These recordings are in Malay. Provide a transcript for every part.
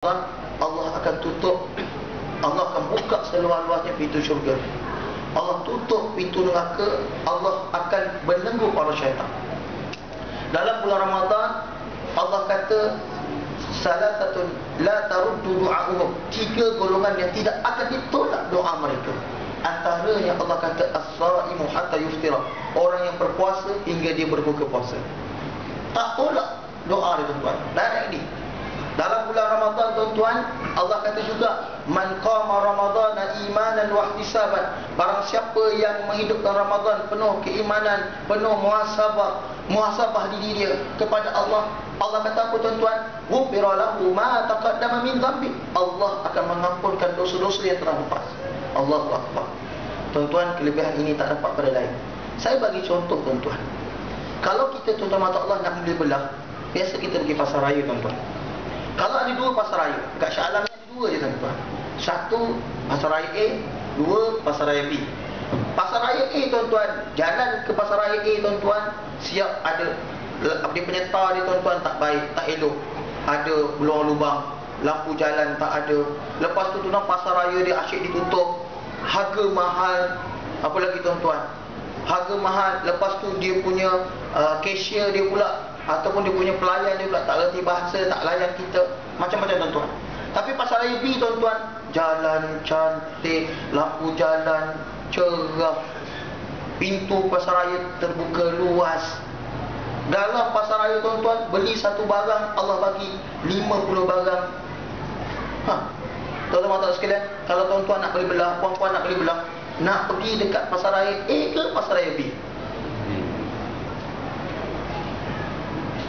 Allah akan tutup, Allah akan buka seluas-luasnya pintu syurga. Allah tutup pintu neraka, Allah akan belenggu para syaitan. Dalam bulan Ramadan, Allah kata salasatun la taruddu du'a'uhum, 3 golongan yang tidak akan ditolak doa mereka. Antaranya Allah kata as-saimu hatta yuftira, orang yang berpuasa hingga dia berbuka puasa. Tak tolak doa dia, tuan-tuan. Dan ini dalam bulan Ramadan, tuan-tuan, Allah kata juga man qama ramadana imanan wa ihtisaban, barang siapa yang menghidupkan Ramadan penuh keimanan, penuh muhasabah diri dia kepada Allah. Allah kata apa, tuan-tuan? Ghufira lahu ma taqaddama min dhanbi, Allah akan mengampunkan dosa-dosa yang telah lepas. Allahu akbar. Tuan-tuan, kelebihan ini tak dapat pada lain. Saya bagi contoh, tuan-tuan. Kalau kita, tuan-tuan mata Allah, nak beli belah, biasa kita pergi pasar raya, tuan-tuan. Kalau ada 2 pasar raya, kat Shah Alam ni ada 2 je, tuan-tuan. 1 pasar raya A, 2 pasar raya B. Pasar raya A, tuan-tuan, jalan ke pasar raya A, tuan-tuan, siap ada dia penyerta dia, tuan-tuan, tak baik, tak elok. Ada lubang-lubang, lampu jalan tak ada. Lepas tu, tuan-tuan, pasar raya dia asyik ditutup, harga mahal. Apa lagi, tuan-tuan? Harga mahal. Lepas tu dia punya cashier dia pula, ataupun dia punya pelayan dia pula tak reti bahasa, tak layan kita, macam-macam, tuan-tuan. Tapi pasar raya B, tuan-tuan, jalan cantik, lampu jalan cerah, pintu pasar raya terbuka luas. Dalam pasar raya, tuan-tuan, beli 1 barang, Allah bagi 50 barang. Tuan-tuan mata sekalian, kalau tuan-tuan nak beli belah, puan-puan nak beli belah, nak pergi dekat pasar raya A ke pasar raya B?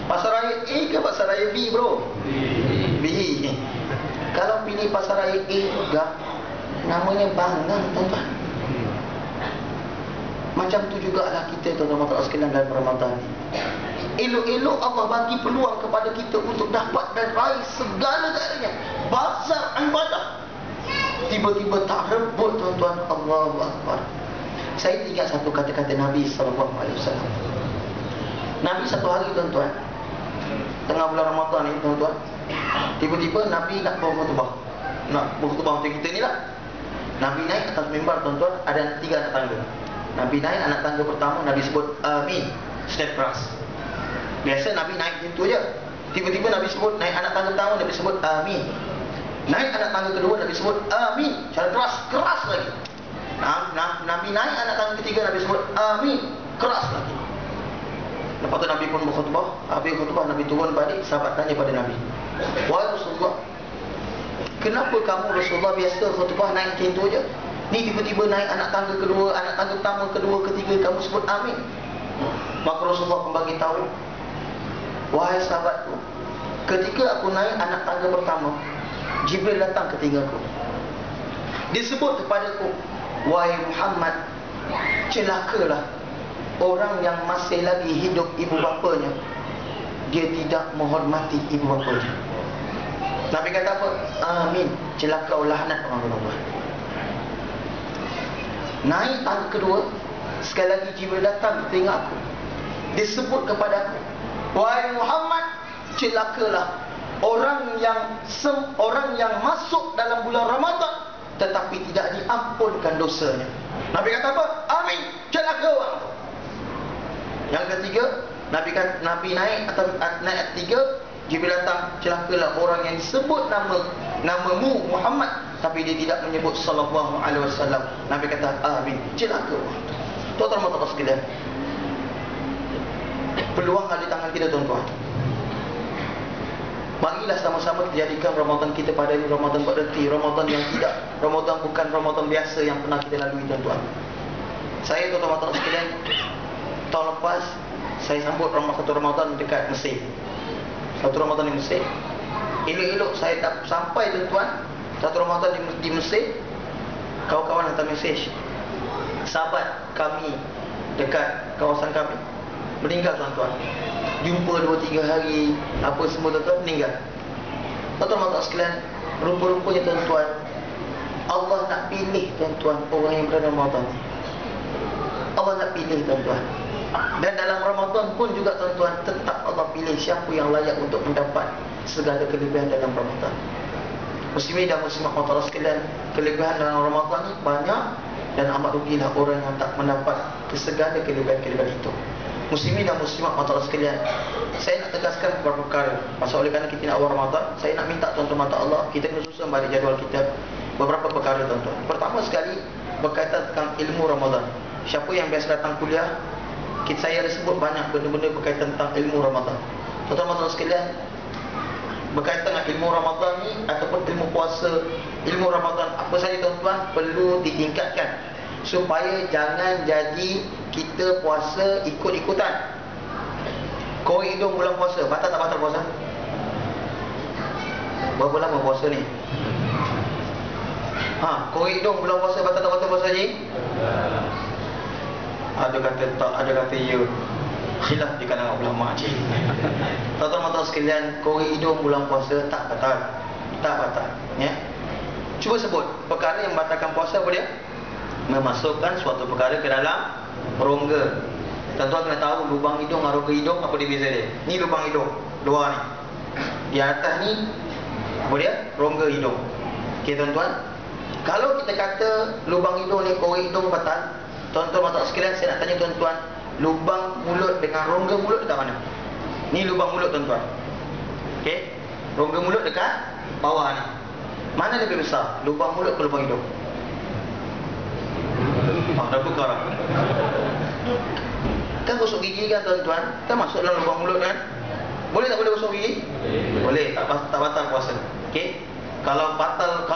Pasar raya A ke pasar raya B, bro? B. Kalau pilih pasar raya A juga, namanya bangang, tuan-tuan. Macam tu jugalah kita, tuan-tuan mata sekalian, dalam Ramadan ni. Elok-elok Allah bagi peluang kepada kita untuk dapat dan raih segala-galanya. Bazar ibadah, tiba-tiba tak rebut, tuan-tuan. Allahu akbar. Saya ingat satu kata-kata Nabi SAW. Nabi satu hari, tuan-tuan, tengah bulan Ramadan ni, tuan-tuan, tiba-tiba Nabi nak berkhutbah. Nak berkhutbah macam kita ni lah. Nabi naik atas mimbar, tuan-tuan, ada 3 anak tangga. Nabi naik anak tangga pertama, Nabi sebut amin, step keras. Biasa Nabi naik pintu je. Tiba-tiba Nabi sebut, naik anak tangga pertama, Nabi sebut amin. Naik anak tangga kedua, Nabi sebut amin, cara keras lagi. Nabi naik anak tangga ketiga, Nabi sebut amin, keras lagi. Lepas tu Nabi pun berkhutbah. Habis khutbah, Nabi turun balik. Sahabat tanya pada Nabi, wahai Rasulullah, kenapa kamu, Rasulullah, biasa khutbah naik macam tu je? Ni tiba-tiba naik anak tangga kedua, anak tangga pertama, kedua, ketiga, kamu sebut amin. Maka Rasulullah pun bagi tahu, wahai sahabatku, ketika aku naik anak tangga pertama, Jibril datang ke telingaku. Dia sebut kepadaku, wahai Muhammad, celakalah orang yang masih lagi hidup ibu bapanya, dia tidak menghormati ibu bapanya. Nabi kata apa? Amin, celaka laknat orang-orang. Naik tangga kedua, sekali lagi Jibril datang ke telinga aku. Dia sebut kepada aku, wahai Muhammad, celakalah orang yang masuk dalam bulan Ramadan tetapi tidak diampunkan dosanya. Nabi kata apa? Amin, celaka orang tu. Yang ketiga, Nabi naik atas naik 3, Jibril datang, celakalah orang yang disebut namamu Muhammad tapi dia tidak menyebut sallallahu alaihi wasallam. Nabi kata amin, celaka orang tu. Tuan-tuan mata sekalian, peluang ada di tangan kita, tuan-tuan. Marilah sama-sama jadikan Ramadan kita pada Ramadan bererti, Ramadan yang tidak, Ramadan bukan Ramadan biasa yang pernah kita lalui, tuan-tuan. Saya, tuan-tuan mata sekalian, tahun lepas saya sambut satu Ramadan dekat Mesir. Satu Ramadan di Mesir. Elok-elok saya tak sampai, tuan-tuan, satu Ramadan di Mesir, kawan-kawan hantar mesej, sahabat kami dekat kawasan kami meninggal, tuan-tuan. Jumpa 2-3 hari, apa semua, tuan-tuan, meninggal. Tuan-tuan mata sekalian, rupa-rupanya, tuan-tuan, Allah nak pilih, tuan-tuan, orang yang berada Ramadan. Allah nak pilih, tuan-tuan. Dan dalam Ramadan pun juga, tuan-tuan, tetap Allah pilih siapa yang layak untuk mendapat segala kelebihan dalam Ramadan. Muslimin dan muslimat Allah sekalian, kelebihan dalam Ramadan ni banyak, dan amat rugilah orang yang tak mendapat segala kelebihan-kelebihan itu. Muslimin dan muslimat Allah sekalian, saya nak tegaskan beberapa perkara. Pasal oleh kerana kita nak awal Ramadan, saya nak minta tuan-tuan mata Allah, kita kena susun balik jadual kita beberapa perkara tuan-tuan. Pertama sekali berkaitan dengan ilmu Ramadan. Siapa yang biasa datang kuliah, saya ada sebut banyak benda-benda berkaitan tentang ilmu Ramadan. Tuan-tuan mata Allah sekalian, berkaitan dengan ilmu Ramadan ni ataupun ilmu puasa, ilmu Ramadan apa saja tuan-tuan perlu ditingkatkan supaya jangan jadi kita puasa ikut-ikutan. Korek hidung bulan puasa, batal tak batal puasa? Berapa lama puasa ni? Korek hidung bulan puasa, batal tak batal puasa ni? Ada kata tak, ada kata ya. Khilaf di kalangan ulama cik. Tuan-tuan mata sekalian, korek hidung bulan puasa tak batal. Tak batal, ya. Cuba sebut perkara yang membatalkan puasa apa dia? Memasukkan suatu perkara ke dalam rongga. Tuan-tuan kena tahu lubang hidung dengan rongga hidung apa dia beza dia. Ni lubang hidung, luar ni. Di atas ni apa dia? Rongga hidung. Okey tuan-tuan, kalau kita kata lubang hidung ni korek hidung batal, tuan-tuan mata sekalian, saya nak tanya tuan-tuan, lubang mulut dengan rongga mulut dekat mana? Ni lubang mulut tuan-tuan. Okey, rongga mulut dekat bawah ni. Mana lebih besar, lubang mulut ke lubang hidung? Dah perkara. Kan gosok gigi kan tuan-tuan, kan masuk dalam lubang mulut kan? Boleh tak boleh gosok gigi? Boleh, tak batal puasa. Okey. Kalau batal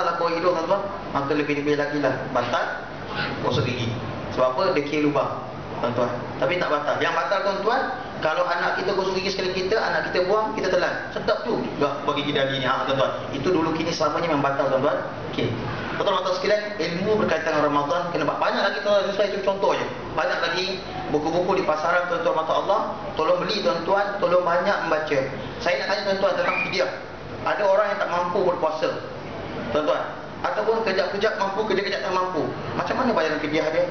lah korek hidung tuan-tuan, maka lebih-lebih lagi lah batal gosok gigi. Sebab apa? Dia kira lubang tuan-tuan. Tapi tak batal. Yang batal tuan-tuan, kalau anak kita gosok gigi sekali kita, anak kita buang, kita telan. Sedap tu juga bagi gigi daging ni, tuan-tuan. Itu dulu kini selamanya memang batal tuan-tuan. Okey. Tuan-tuan sekalian, ilmu berkaitan dengan Ramadan kena banyak lagi tuan-tuan. Itu contoh je. Banyak lagi buku-buku di pasaran tuan-tuan mata Allah. Tolong beli tuan-tuan, tolong banyak membaca. Saya nak tanya tuan-tuan tentang fidyah. Ada orang yang tak mampu berpuasa tuan-tuan, ataupun kejap-kejap mampu, kejap-kejap tak mampu. Macam mana bayaran fidyah dia?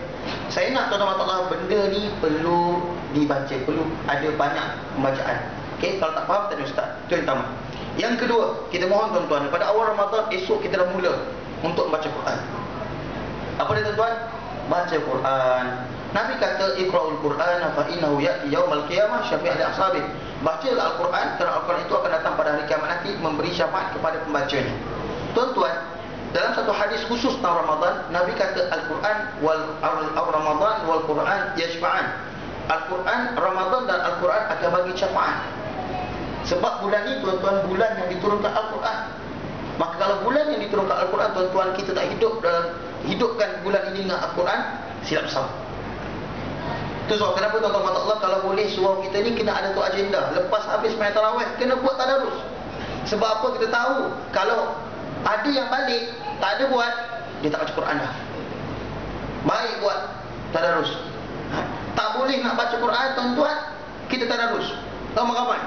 Saya nak tuan-tuan mata Allah, benda ni perlu dibaca, perlu ada banyak pembacaan. Okey, kalau tak faham tanya ustaz. Itu yang pertama. Yang kedua, kita mohon tuan-tuan, pada awal Ramadan esok kita dah mula untuk baca Quran. Apa dia tuan-tuan? Baca Quran. Nabi kata iqra'ul Quran fa innahu ya'ti yaumal qiyamah syafi'an li ashabi. Bacalah Al-Quran kerana Al-Quran itu akan datang pada hari kiamat nanti memberi syafaat kepada pembacanya. Tuan-tuan, dalam satu hadis khusus tentang Ramadan, Nabi kata Al-Quran Ramadan wal Quran yashfa'an. Al-Quran, Ramadan dan Al-Quran akan bagi syafaat. Sebab bulan ini tuan-tuan bulan yang diturunkan Al-Quran. Maka kalau bulan yang diturunkan Al-Quran tuan-tuan kita tak hidupkan bulan ini dengan Al-Quran, silap besar. Itu sebab kenapa tuan-tuan mata Allah, kalau boleh surau kita ni kena ada tu agenda. Lepas habis main tarawih kena buat tadarus. Sebab apa? Kita tahu kalau ada yang balik tak ada buat, dia tak baca Quran dah. Baik buat tadarus. Tak boleh nak baca Quran tuan-tuan, kita tadarus ramai-ramai.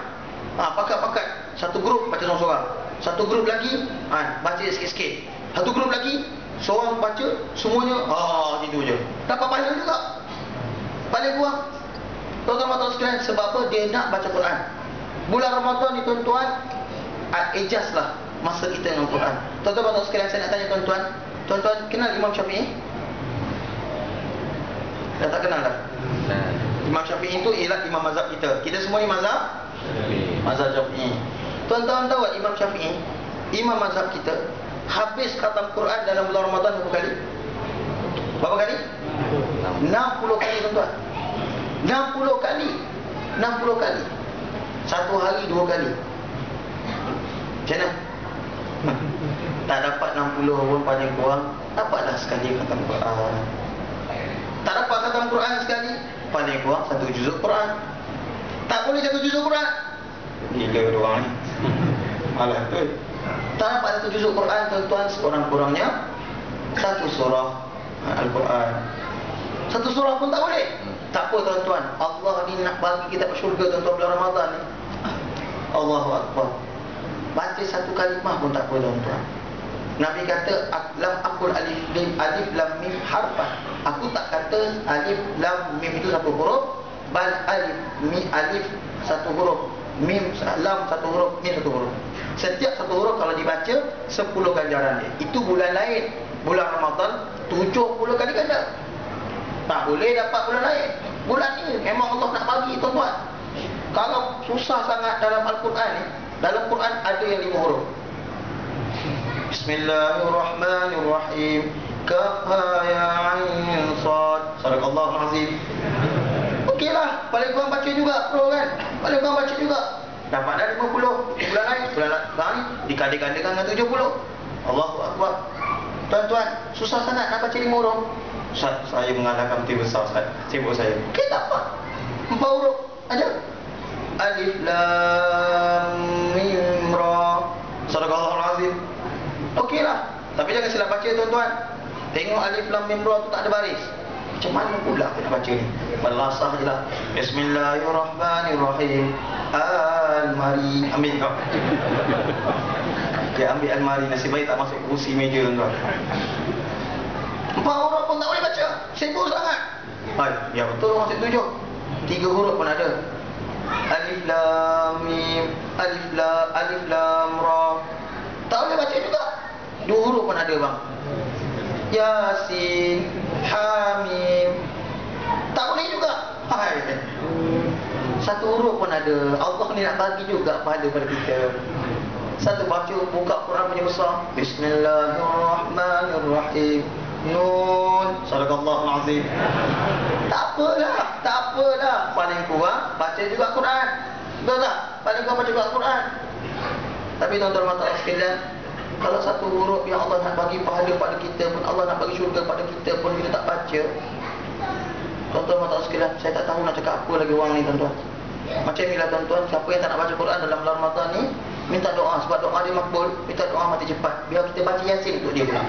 Pakat-pakat. Satu grup baca seorang-seorang, satu grup lagi baca sikit-sikit, satu grup lagi seorang baca semuanya, gitu je. Dapat pahala juga, paling buang. Tuan-tuan mata sekalian, sebab apa? Dia nak baca Quran. Bulan Ramadan ni tuan-tuan, ijazlah masa kita dengan Quran. Tuan-tuan mata sekalian, saya nak tanya tuan-tuan, tuan-tuan kenal Imam Syafi'i? Dah tak kenal dah? Imam Syafi'i itu ialah imam mazhab kita. Kita semua ni mazhab Syafi'i. Tuan-tuan tahu Imam Syafi'i, imam mazhab kita, habis khatam Quran dalam bulan Ramadan berapa kali? Berapa kali? 60 kali tuan-tuan. 60 kali. 60 kali. Satu hari 2 kali. Macam mana? Tak dapat 60 pun paling kurang dapatlah sekali khatam Quran. Tak dapat khatam Quran sekali, paling kurang 1 juzuk Quran. Tak boleh 1 juzuk Quran, gila doang ni. Malah tu. Tak dapat 1 juzuk Quran tuan-tuan, sekurang-kurangnya 1 surah Al-Quran. 1 surah pun tak boleh. Tak apa tuan-tuan, Allah ni nak bagi kita syurga tuan-tuan bulan Ramadan ni. Allahu Akbar. Baca 1 kalimah pun tak apa tuan-tuan. Nabi kata lam aqul alif lam mim harfan. Aku tak kata alif lam mim itu 1 huruf, bal alif 1 huruf, mim lam 1 huruf, mim 1 huruf. Setiap satu huruf kalau dibaca 10 ganjaran dia. Itu bulan lain. Bulan Ramadan 70 kali ganda. Tak boleh dapat bulan lain. Bulan ni memang Allah nak bagi tuan-tuan. Kalau susah sangat dalam Al-Quran ni, dalam Quran ada yang 5 huruf. Bismillahirrahmanirrahim. Kaf ha ya ain sad. Sadaqallahul azim. Okeylah, paling kurang baca juga pro kan. Paling kurang baca juga. Dapat dah 50. Bulan lain ni dikali-kalikan dengan 70. Allahu akbar. Tuan-tuan, susah sangat nak baca 5 huruf. Ustaz, saya mengalahkan peti besar Ustaz. Sibuk saya. Okey, tak apa. 4 huruf aja. Alif lam mim ra. Sadaqallahul azim. Okeylah. Tapi jangan silap baca tuan-tuan. Tengok alif lam mim ra tu tak ada baris. Macam mana pula aku nak baca ni? Melasah je lah. Bismillahirrahmanirrahim. Al-mari. Ambil kau. Dia ambil almari. Nasib baik tak masuk kursi meja tuan-tuan. 4 huruf pun tak boleh baca. Sibuk sangat. Hai, ya betul masuk 7. 3 huruf pun ada. Alif lam mim. Alif lam ra. Tak boleh baca juga. 2 huruf pun ada bang. Yasin, Hamim. Tak boleh juga. Hai. 1 huruf pun ada. Allah ni nak bagi juga pahala pada kita. Satu baca buka Quran punya besar. Bismillahirrahmanirrahim. Nun. Sadaqallahul azim. Tak apalah. Paling kurang baca juga Quran. Betul tak? Paling kurang baca juga Quran. Tapi tuan-tuan mata sekalian, kalau 1 huruf yang Allah nak bagi pahala pada kita pun, Allah nak bagi syurga pada kita pun, kita tak baca. Tuan-tuan mata sekalian, saya tak tahu nak cakap apa lagi orang ni tuan-tuan. Macam inilah tuan-tuan, siapa yang tak nak baca Quran dalam bulan Ramadan ni, minta doa. Sebab doa dia makbul. Minta doa mati cepat. Biar kita baca Yasin untuk dia pula.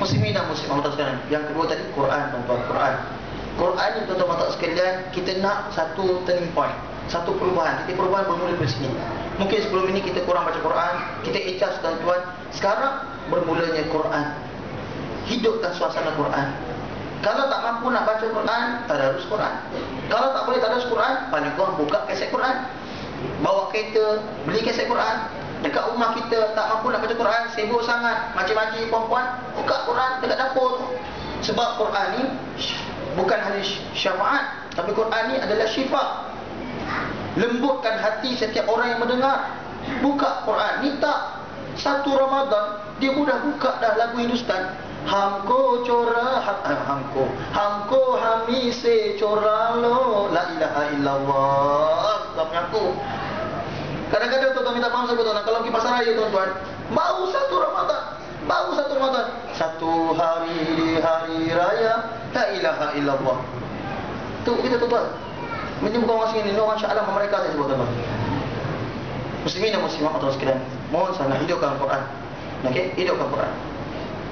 Muslimin dan muslimah mata sekalian. Yang kedua tadi Quran tuan-tuan. Quran ni tuan-tuan mata sekalian, kita nak satu turning point, satu perubahan. Kita perubahan bermula dari sini. Mungkin sebelum ini kita kurang baca Quran, kita ijaz tuan-tuan. Sekarang bermulanya Quran. Hidupkan suasana Quran. Kalau tak mampu nak baca Quran, tadarus Quran. Kalau tak boleh tadarus Quran, paling kurang buka kaset Quran. Bawa kereta, beli kaset Quran. Dekat rumah kita tak mampu nak baca Quran, sibuk sangat, makcik-makcik perempuan, buka Quran dekat dapur tu. Sebab Quran ni bukan hanya syafaat, tapi Quran ni adalah syifa. Lembutkan hati setiap orang yang mendengar. Buka Quran ni tak. 1 Ramadan dia mudah buka dah lagu Hindustan. Hamko chora hamko hamise chora lo la ilaha illallah. Tak mengaku. Kadang-kadang tuan-tuan minta maaf tuan-tuan, kalau pergi pasar raya tuan-tuan, baru 1 Ramadan. Satu hari di hari raya la ilaha illallah. Tu kita tuan-tuan. Ini bukan orang sini, ini orang Syah Alam mereka saya sebut tuan-tuan. Muslimin dan muslimat atau sekalian, mohon sangat hidupkan Quran. Okey, hidupkan Quran.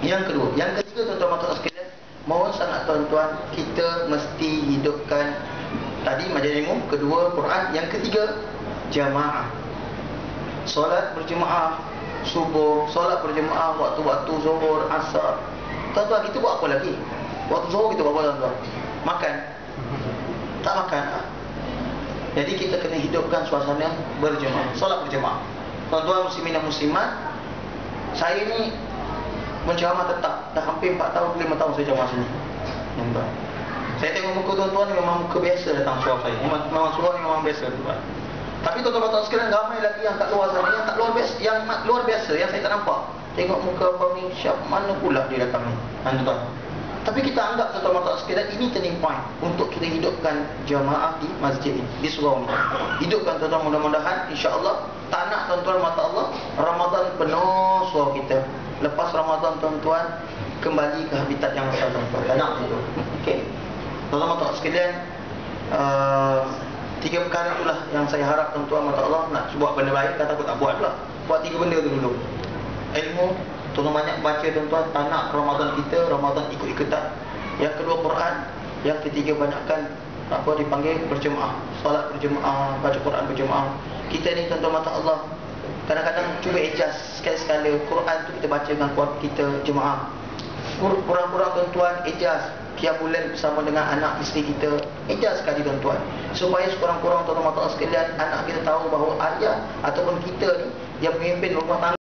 Yang kedua, yang ketiga tuan-tuan mata sekalian, mohon sangat tuan-tuan, kita mesti hidupkan tadi majlis ilmu, kedua Quran, yang ketiga jamaah. Solat berjemaah subuh, solat berjemaah waktu-waktu zuhur, asar. Tuan-tuan, kita buat apa lagi? Waktu zuhur kita buat apa tuan-tuan? Makan. Tak makan. Jadi kita kena hidupkan suasana berjemaah, solat berjemaah. Tuan-tuan muslimin dan muslimat, saya ni menceramah tetap dah hampir 4 tahun 5 tahun saya ceramah sini. Tuan-tuan, saya tengok muka tuan-tuan ni memang muka biasa datang suara saya. Memang suara ni memang biasa tuan. Tapi tuan-tuan sekalian, ramai lagi yang kat luar sana, yang tak luar biasa, yang luar biasa, yang saya tak nampak. Tengok muka abang ni, siap mana pula dia datang ni. Tuan-tuan. Tapi kita anggap tuan-tuan sekalian, ini turning point untuk kita hidupkan jamaah di masjid ini, di surau ni. Hidupkan tuan-tuan, mudah-mudahan insya-Allah tak nak tuan-tuan mata Allah Ramadan penuh surau kita. Lepas Ramadan tuan-tuan kembali ke habitat yang asal tuan-tuan. Tak nak itu. Okey. Tuan-tuan sekalian, 3 perkara itulah yang saya harap tuan-tuan mata Allah nak buat benda baik, kata aku tak buat pula. Buat 3 benda tu dulu. Ilmu, tuan-tuan banyak baca tuan-tuan, tak nak Ramadan kita Ramadan ikut-ikutan. Yang kedua Quran, yang ketiga banyakkan apa dipanggil berjemaah, solat berjemaah, baca Quran berjemaah. Kita ni tuan-tuan mata Allah, kadang-kadang cuba ijaz sekali-sekala Quran tu kita baca dengan keluarga kita jemaah. Kurang-kurang tuan-tuan ijaz Qiyamul Lail bersama dengan anak isteri kita. Ejar sekali tuan-tuan, supaya sekurang-kurang tuan-tuan sekalian, anak kita tahu bahawa ayah ataupun kita ni yang memimpin rumah tangga